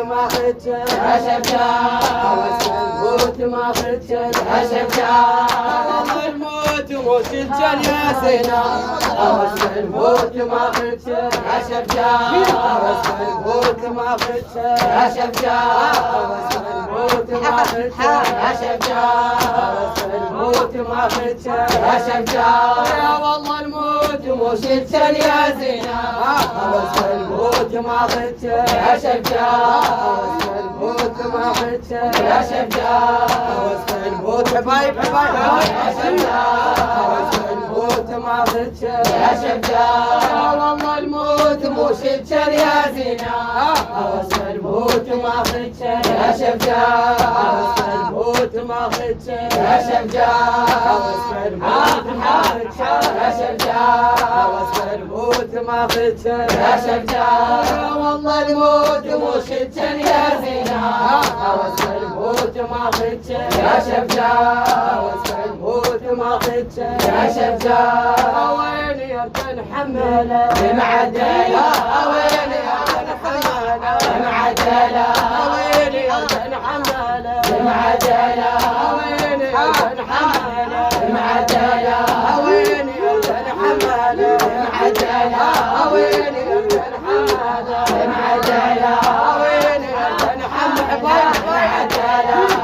ما خدت هوس الموت ما خدت والله الموت موت الجن يا زينة هوس الموت ما خدت هوس الموت ما خدت هوس الموت ما خدت هوس الموت ما خدت يا والله الموت موت الجن يا زينة هوس الموت ما خدت هوس الموت ما خدت هوس الموت حبايب هوس الموت ما خدت والله الموت موت الجن يا زينة هوس الموت ما خدت هوس الموت ما خدت هوس الموت ما خدت هوس الموت ما خدت والله الموت موت الجن يا زينة هوس الموت ما خدت هوس الموت ما خدت وين يركن حمله بمعدله وين يركن حمله بمعدله وين يركن حمله بمعدله وين يركن حمله بمعدله وين يركن حمله بمعدله وين يركن حمله بمعدله وين يركن حمله بمعدله